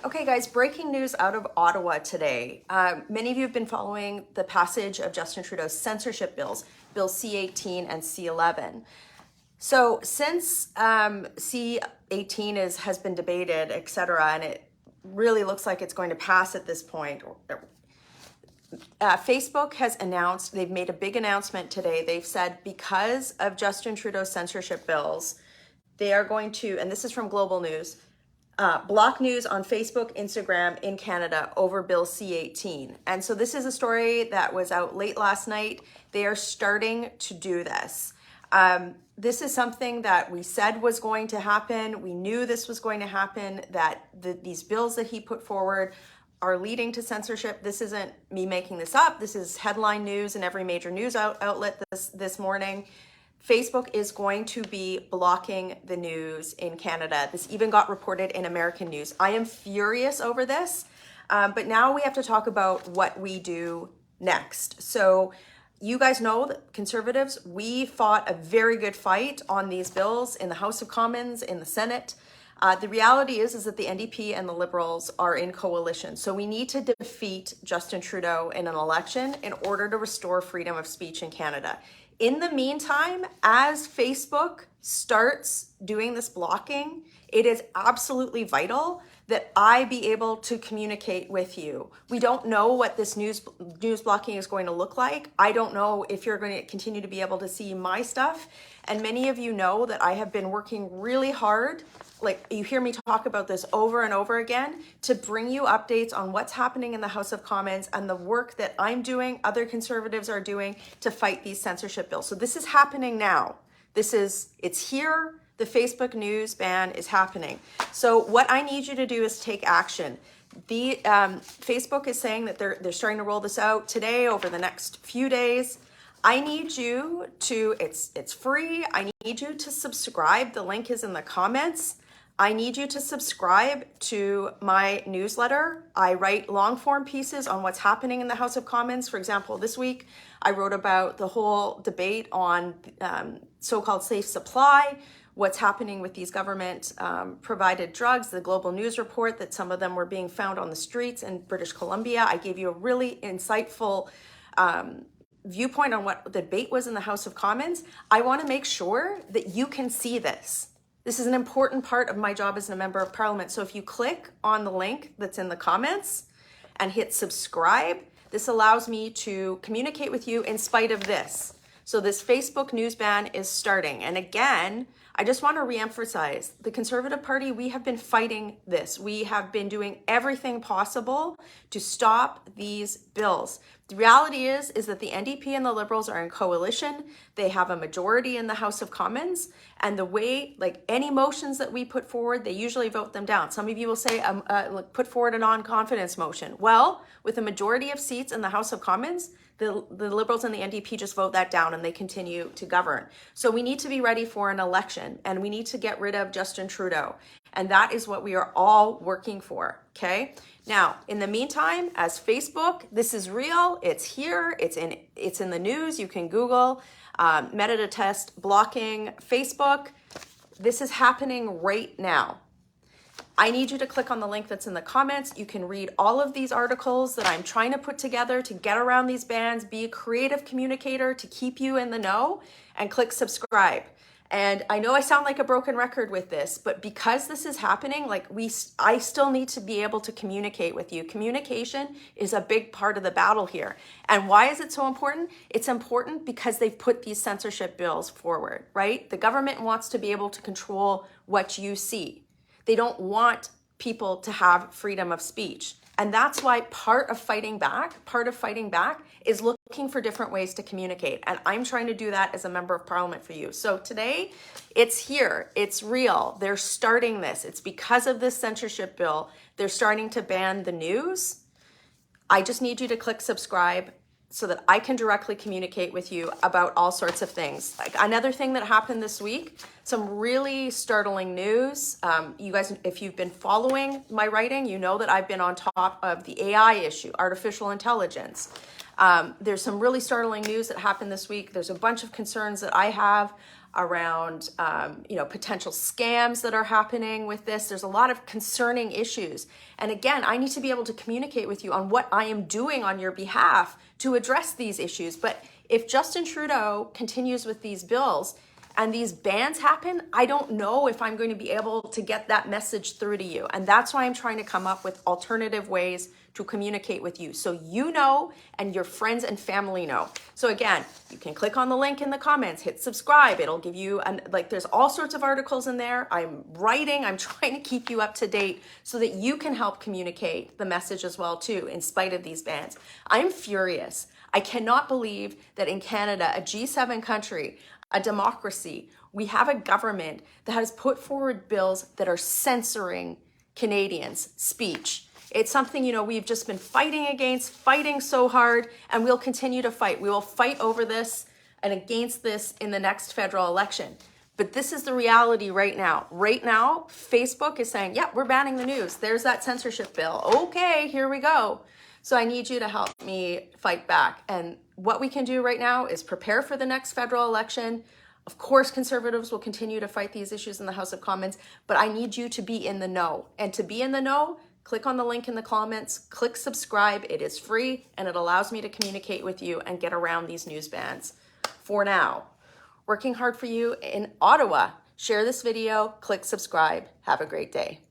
Okay, guys, breaking news out of Ottawa today. Many of you have been following the passage of Justin Trudeau's censorship bills, Bill C-18 and C-11. So since C-18 has been debated, et cetera, and it really looks like it's going to pass at this point, Facebook has announced, they've made a big announcement today. They've said because of Justin Trudeau's censorship bills, they are going to, and this is from Global News, block news on Facebook, Instagram in Canada over Bill C-18. And so this is a story that was out late last night. They are starting to do this. This is something that we said was going to happen. We knew this was going to happen, that these bills that he put forward are leading to censorship. This isn't me making this up. This is headline news in every major news outlet this morning. Facebook is going to be blocking the news in Canada. This even got reported in American news. I am furious over this, but now we have to talk about what we do next. So you guys know that Conservatives, we fought a very good fight on these bills in the House of Commons, in the Senate. The reality is that the NDP and the Liberals are in coalition. So we need to defeat Justin Trudeau in an election in order to restore freedom of speech in Canada. In the meantime, as Facebook starts doing this blocking, it is absolutely vital that I be able to communicate with you. We don't know what this news blocking is going to look like. I don't know if you're going to continue to be able to see my stuff. And many of you know that I have been working really hard, like you hear me talk about this over and over again, to bring you updates on what's happening in the House of Commons and the work that I'm doing, other Conservatives are doing to fight these censorship bills. So this is happening now. It's here. The Facebook news ban is happening. So what I need you to do is take action. The Facebook is saying that they're starting to roll this out today over the next few days. I need you to, it's free. I need you to subscribe. The link is in the comments. I need you to subscribe to my newsletter. I write long form pieces on what's happening in the House of Commons. For example, this week I wrote about the whole debate on so-called safe supply, what's happening with these government provided drugs, the Global News report that some of them were being found on the streets in British Columbia. I gave you a really insightful viewpoint on what the debate was in the House of Commons. I want to make sure that you can see this. This is an important part of my job as a member of Parliament. So if you click on the link that's in the comments and hit subscribe, this allows me to communicate with you in spite of this. So this Facebook news ban is starting. And again, I just want to reemphasize, the Conservative Party, we have been fighting this. We have been doing everything possible to stop these bills. The reality is that the NDP and the Liberals are in coalition. They have a majority in the House of Commons. And the way, like any motions that we put forward, they usually vote them down. Some of you will say, put forward a non-confidence motion. Well, with a majority of seats in the House of Commons, the Liberals and the NDP just vote that down and they continue to govern. So we need to be ready for an election and we need to get rid of Justin Trudeau. And that is what we are all working for, okay? Now, in the meantime, as Facebook, this is real, it's here, it's in the news, you can Google metadata test blocking Facebook. This is happening right now. I need you to click on the link that's in the comments. You can read all of these articles that I'm trying to put together to get around these bans, be a creative communicator to keep you in the know, and click subscribe. And I know I sound like a broken record with this, but because this is happening, I still need to be able to communicate with you. Communication is a big part of the battle here. And why is it so important? It's important because they've put these censorship bills forward, right? The government wants to be able to control what you see. They don't want people to have freedom of speech. And that's why part of fighting back is looking for different ways to communicate. And I'm trying to do that as a member of Parliament for you. So today, it's here, it's real. They're starting this. It's because of this censorship bill. They're starting to ban the news. I just need you to click subscribe so that I can directly communicate with you about all sorts of things. Like another thing that happened this week, some really startling news. You guys, if you've been following my writing, you know that I've been on top of the AI issue, artificial intelligence. There's some really startling news that happened this week. There's a bunch of concerns that I have. around potential scams that are happening with this. There's a lot of concerning issues. And again, I need to be able to communicate with you on what I am doing on your behalf to address these issues. But if Justin Trudeau continues with these bills and these bans happen, I don't know if I'm going to be able to get that message through to you. And that's why I'm trying to come up with alternative ways to communicate with you, so you know and your friends and family know. So again, you can click on the link in the comments, hit subscribe. It'll give you, there's all sorts of articles in there. I'm writing, I'm trying to keep you up to date so that you can help communicate the message as well too, in spite of these bans. I'm furious. I cannot believe that in Canada, a G7 country, a democracy, we have a government that has put forward bills that are censoring Canadians' speech. It's something, we've just been fighting so hard, and we'll continue to fight. We will fight over this and against this in the next federal election. But this is the reality right now. Right now, Facebook is saying, yeah, we're banning the news. There's that censorship bill. Okay, here we go. So I need you to help me fight back. And what we can do right now is prepare for the next federal election. Of course, Conservatives will continue to fight these issues in the House of Commons, but I need you to be in the know. And to be in the know, click on the link in the comments, click subscribe. It is free, and it allows me to communicate with you and get around these news bans. For now, working hard for you in Ottawa. Share this video, click subscribe. Have a great day.